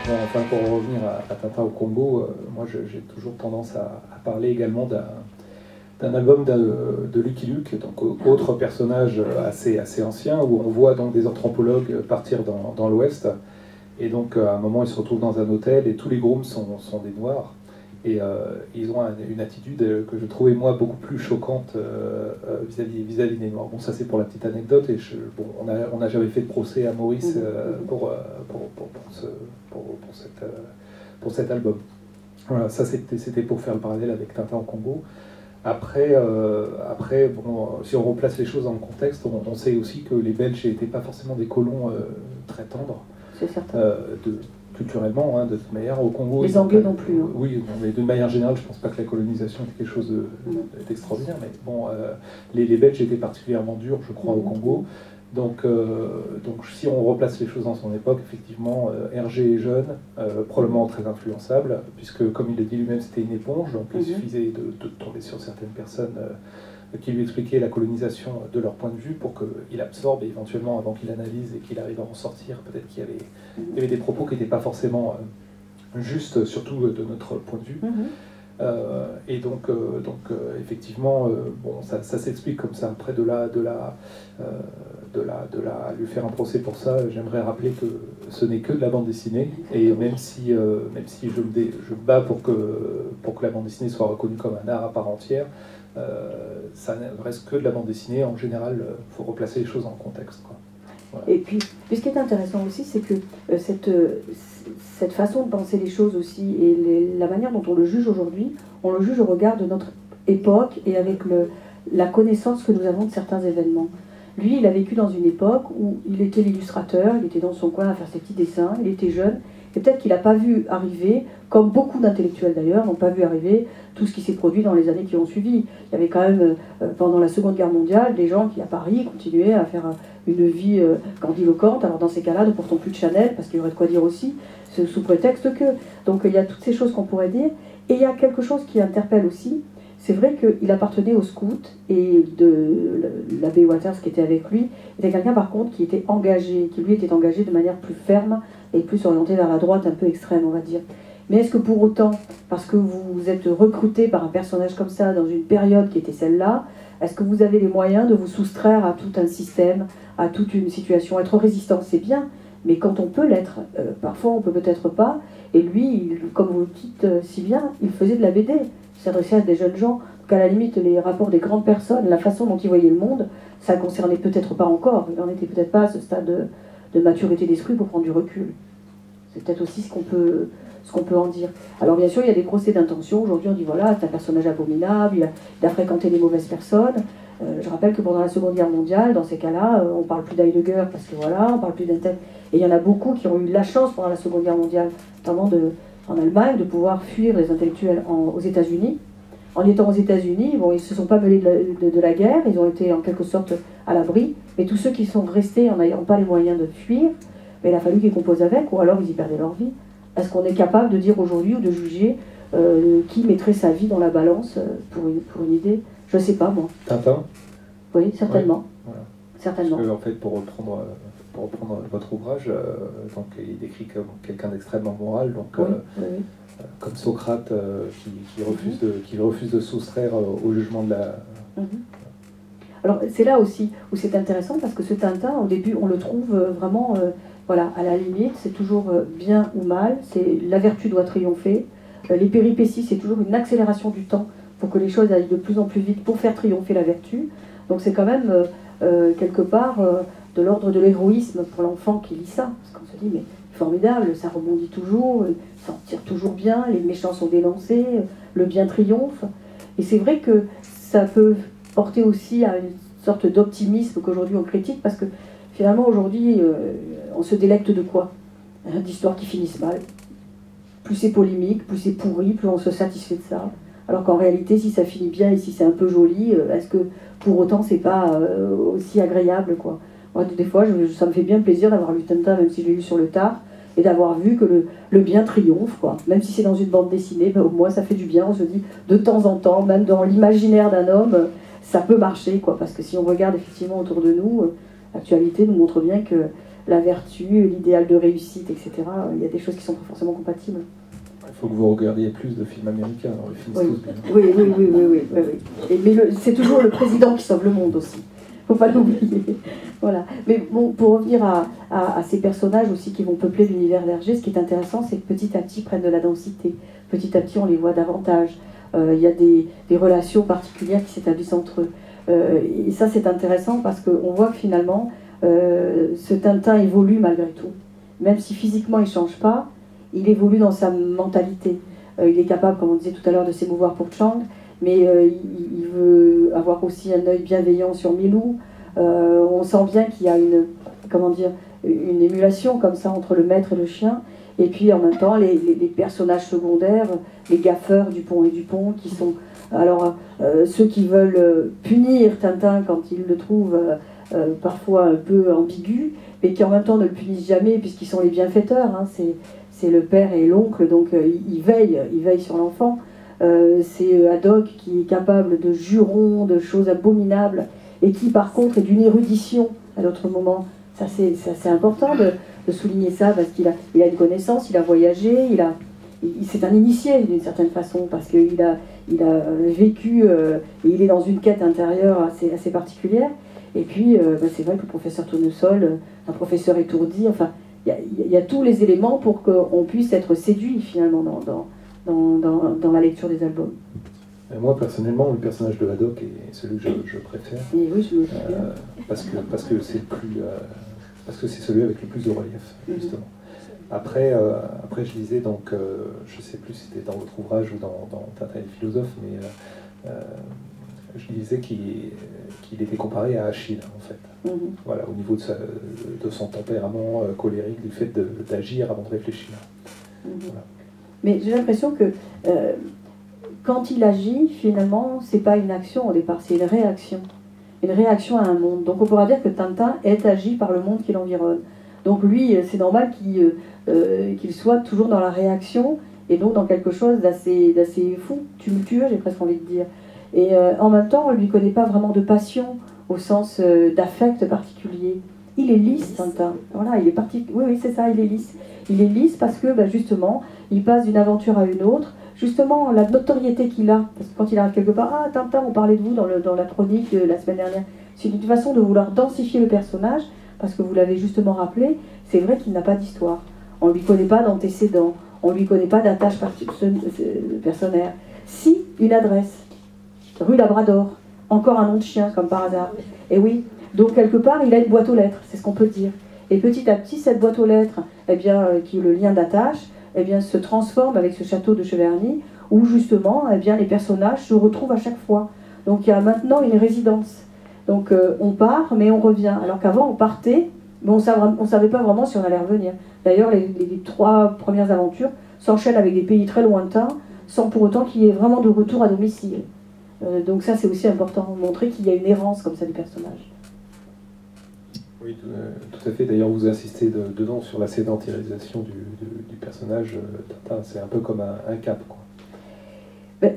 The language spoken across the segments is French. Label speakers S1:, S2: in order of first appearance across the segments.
S1: enfin, pour revenir à Tintin au Congo, moi j'ai toujours tendance à parler également d'un album de Lucky Luke, donc autre personnage assez ancien, où on voit donc des anthropologues partir dans l'Ouest. Et donc à un moment ils se retrouvent dans un hôtel et tous les grooms sont des noirs. Et ils ont une attitude que je trouvais moi beaucoup plus choquante vis-à-vis des Noirs. Bon, ça c'est pour la petite anecdote. Et on n'a jamais fait de procès à Maurice pour cet album. Voilà, ça c'était pour faire le parallèle avec Tintin au Congo. Après, bon, si on replace les choses dans le contexte, on sait aussi que les Belges n'étaient pas forcément des colons très tendres.
S2: C'est certain.
S1: Culturellement, de toute manière, au Congo...
S2: Les Anglais non plus. Hein.
S1: Oui, mais d'une manière générale, je ne pense pas que la colonisation était quelque chose d'extraordinaire, mais bon, les Belges étaient particulièrement durs, je crois, au Congo. Donc, si on replace les choses dans son époque, effectivement, Hergé est jeune, probablement très influençable, puisque, comme il le dit lui-même, c'était une éponge, donc il suffisait de tomber sur certaines personnes qui lui expliquaient la colonisation de leur point de vue pour qu'il absorbe, et éventuellement, avant qu'il analyse et qu'il arrive à en sortir, peut-être qu'il y avait des propos qui n'étaient pas forcément justes, surtout de notre point de vue. Et donc effectivement, bon, ça s'explique comme ça. Après, de là lui faire un procès pour ça, j'aimerais rappeler que ce n'est que de la bande dessinée. Et même si je me bats pour que la bande dessinée soit reconnue comme un art à part entière, ça ne reste que de la bande dessinée. En général, il faut replacer les choses en contexte, quoi. Voilà.
S2: Et puis, ce qui est intéressant aussi, c'est que cette façon de penser les choses aussi, et la manière dont on le juge aujourd'hui, on le juge au regard de notre époque et avec la connaissance que nous avons de certains événements. Lui, il a vécu dans une époque où il était l'illustrateur, il était dans son coin à faire ses petits dessins, il était jeune, et peut-être qu'il n'a pas vu arriver, comme beaucoup d'intellectuels d'ailleurs, n'ont pas vu arriver tout ce qui s'est produit dans les années qui ont suivi. Il y avait quand même, pendant la Seconde Guerre mondiale, des gens qui, à Paris, continuaient à faire une vie grandiloquente. Alors dans ces cas-là, ne portons plus de Chanel, parce qu'il y aurait de quoi dire aussi, sous prétexte que... Donc il y a toutes ces choses qu'on pourrait dire. Et il y a quelque chose qui interpelle aussi. C'est vrai qu'il appartenait au scout, et de l'abbé Waters qui était avec lui, était quelqu'un par contre qui était engagé, qui lui était engagé de manière plus ferme et plus orienté vers la droite un peu extrême, on va dire. Mais est-ce que pour autant, parce que vous êtes recruté par un personnage comme ça dans une période qui était celle-là, est-ce que vous avez les moyens de vous soustraire à tout un système, à toute une situation? Être résistant, c'est bien, mais quand on peut l'être, parfois on peut peut-être pas. Et lui, comme vous le dites si bien, il faisait de la BD. Il s'adressait à des jeunes gens. Donc à la limite, les rapports des grandes personnes, la façon dont ils voyaient le monde, ça ne concernait peut-être pas encore. Il n'en était peut-être pas à ce stade de maturité d'esprit pour prendre du recul. C'est peut-être aussi ce qu'on peut en dire. Alors bien sûr, il y a des procès d'intention. Aujourd'hui, on dit voilà, c'est un personnage abominable, il a fréquenté les mauvaises personnes. Je rappelle que pendant la Seconde Guerre mondiale, dans ces cas-là, on ne parle plus d'Heidegger parce que voilà, on ne parle plus d'un tel. Et il y en a beaucoup qui ont eu la chance pendant la Seconde Guerre mondiale, notamment en Allemagne, de pouvoir fuir les intellectuels aux États-Unis. En étant aux États-Unis, bon, ils ne se sont pas mêlés de la guerre, ils ont été en quelque sorte à l'abri. Mais tous ceux qui sont restés en n'ayant pas les moyens de fuir, il a fallu qu'ils composent avec, ou alors ils y perdaient leur vie. Est-ce qu'on est capable de dire aujourd'hui ou de juger qui mettrait sa vie dans la balance pour une idée? Je ne sais pas, moi.
S1: Tintin?
S2: Oui, certainement.
S1: Ouais, voilà.
S2: Certainement.
S1: Parce que, en fait, pour reprendre votre ouvrage, donc, il est décrit comme quelqu'un d'extrêmement moral, donc, comme Socrate qui refuse de soustraire au jugement de la...
S2: Alors, c'est là aussi où c'est intéressant, parce que ce Tintin, au début, on le trouve vraiment... voilà, à la limite, c'est toujours bien ou mal, la vertu doit triompher. Les péripéties, c'est toujours une accélération du temps pour que les choses aillent de plus en plus vite pour faire triompher la vertu. Donc c'est quand même, quelque part, de l'ordre de l'héroïsme pour l'enfant qui lit ça. Parce qu'on se dit, mais formidable, ça rebondit toujours, ça en tire toujours bien, les méchants sont dénoncés, le bien triomphe. Et c'est vrai que ça peut porter aussi à une sorte d'optimisme qu'aujourd'hui on critique, parce que finalement, aujourd'hui, on se délecte de quoi? D'histoires qui finissent mal. Plus c'est polémique, plus c'est pourri, plus on se satisfait de ça. Alors qu'en réalité, si ça finit bien et si c'est un peu joli, est-ce que pour autant c'est pas aussi agréable, quoi? Moi, des fois, ça me fait bien plaisir d'avoir lu Tintin, même si je l'ai lu sur le tard, et d'avoir vu que le bien triomphe, quoi. Même si c'est dans une bande dessinée, ben, au moins ça fait du bien. On se dit, de temps en temps, même dans l'imaginaire d'un homme, ça peut marcher, quoi. Parce que si on regarde effectivement autour de nous... L'actualité nous montre bien que la vertu, l'idéal de réussite, etc. Il y a des choses qui sont pas forcément compatibles.
S1: Il faut que vous regardiez plus de films américains, alors ils finissent tous bien.
S2: Oui. Mais c'est toujours le président qui sauve le monde aussi. Faut pas l'oublier. Voilà. Mais bon, pour revenir à ces personnages aussi qui vont peupler l'univers d'Hergé, ce qui est intéressant, c'est que petit à petit ils prennent de la densité. Petit à petit, on les voit davantage. Il y a des relations particulières qui s'établissent entre eux. Et ça, c'est intéressant parce qu'on voit que finalement, ce Tintin évolue malgré tout. Même si physiquement il ne change pas, il évolue dans sa mentalité. Il est capable, comme on disait tout à l'heure, de s'émouvoir pour Chang, mais il veut avoir aussi un œil bienveillant sur Milou. On sent bien qu'il y a une émulation comme ça entre le maître et le chien. Et puis en même temps, les personnages secondaires, les gaffeurs Dupont et Dupont, qui sont ceux qui veulent punir Tintin quand ils le trouvent parfois un peu ambigu, mais qui en même temps ne le punissent jamais puisqu'ils sont les bienfaiteurs. Hein. C'est le père et l'oncle, donc ils veillent sur l'enfant. C'est Haddock qui est capable de jurons, de choses abominables, et qui par contre est d'une érudition à d'autres moments. Ça c'est important de souligner ça, parce qu'il a une connaissance, il a voyagé, c'est un initié d'une certaine façon, parce qu'il a vécu, et il est dans une quête intérieure assez particulière. Et puis c'est vrai que le professeur Tournesol, un professeur étourdi, enfin il y a tous les éléments pour qu'on puisse être séduit finalement dans la lecture des albums.
S1: Et moi personnellement, le personnage de Haddock est celui que je préfère.
S2: Et oui, je me souviens.
S1: Parce que c'est parce que c'est celui avec le plus de relief, justement. Après, je lisais, donc, je ne sais plus si c'était dans votre ouvrage ou dans Tintin et les philosophes, mais je lisais qu'il était comparé à Achille, en fait. Voilà, au niveau de son tempérament colérique, du fait d'agir avant de réfléchir. Voilà.
S2: Mais j'ai l'impression que quand il agit, finalement, c'est pas une action au départ, c'est une réaction. Une réaction à un monde. Donc on pourra dire que Tintin est agi par le monde qui l'environne. Donc lui, c'est normal qu'il soit toujours dans la réaction et donc dans quelque chose d'assez fou, tumultueux, j'ai presque envie de dire. Et en même temps, on ne lui connaît pas vraiment de passion au sens d'affect particulier. Il est lisse, Tintin. Voilà, il est oui, c'est ça, il est lisse. Il est lisse parce que, justement, il passe d'une aventure à une autre. Justement, la notoriété qu'il a, parce que quand il arrive quelque part, ah, Tintin, on parlait de vous dans la chronique de la semaine dernière. C'est une façon de vouloir densifier le personnage, parce que vous l'avez justement rappelé, c'est vrai qu'il n'a pas d'histoire. On ne lui connaît pas d'antécédents, on ne lui connaît pas d'attache personnelle. Si, une adresse, rue Labrador, encore un nom de chien, comme par hasard. Et oui, donc quelque part, il a une boîte aux lettres, c'est ce qu'on peut dire. Et petit à petit, cette boîte aux lettres, qui est le lien d'attache, se transforme avec ce château de Cheverny, où justement, les personnages se retrouvent à chaque fois. Donc il y a maintenant une résidence. Donc on part, mais on revient. Alors qu'avant, on partait, mais on ne savait pas vraiment si on allait revenir. D'ailleurs, les 3 premières aventures s'enchaînent avec des pays très lointains, sans pour autant qu'il y ait vraiment de retour à domicile. Donc ça, c'est aussi important, montrer qu'il y a une errance comme ça du personnage.
S1: Oui, tout à fait. D'ailleurs, vous insistez dedans sur la sédentarisation du personnage Tintin. C'est un peu comme un cap, quoi.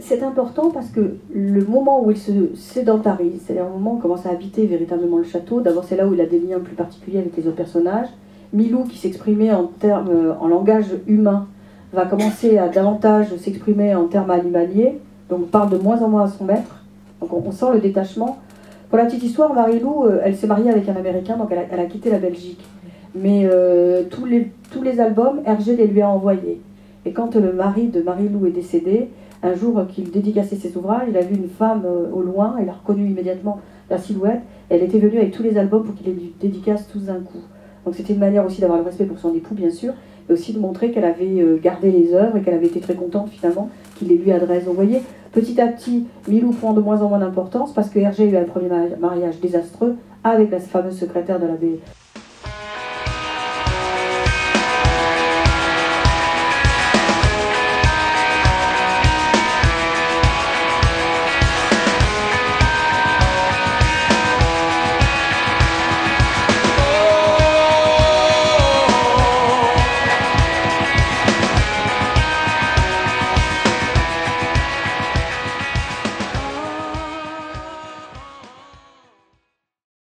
S2: C'est important parce que le moment où il se sédentarise, c'est-à-dire le moment où il commence à habiter véritablement le château, d'abord c'est là où il a des liens plus particuliers avec les autres personnages. Milou, qui s'exprimait en langage humain, va commencer à davantage s'exprimer en termes animaliers, donc parle de moins en moins à son maître. Donc on sent le détachement. Pour la petite histoire, Marie-Lou, elle s'est mariée avec un Américain, donc elle a quitté la Belgique. Mais tous les albums, Hergé les lui a envoyés. Et quand le mari de Marie-Lou est décédé, un jour qu'il dédicaçait ses ouvrages, il a vu une femme au loin, il a reconnu immédiatement la silhouette, et elle était venue avec tous les albums pour qu'il les dédicace tous d'un coup. Donc c'était une manière aussi d'avoir le respect pour son époux, bien sûr, et aussi de montrer qu'elle avait gardé les œuvres et qu'elle avait été très contente finalement qu'il les lui adresse. Donc vous voyez, petit à petit, Milou prend de moins en moins d'importance parce que Hergé a eu un premier mariage désastreux avec la fameuse secrétaire de l'abbé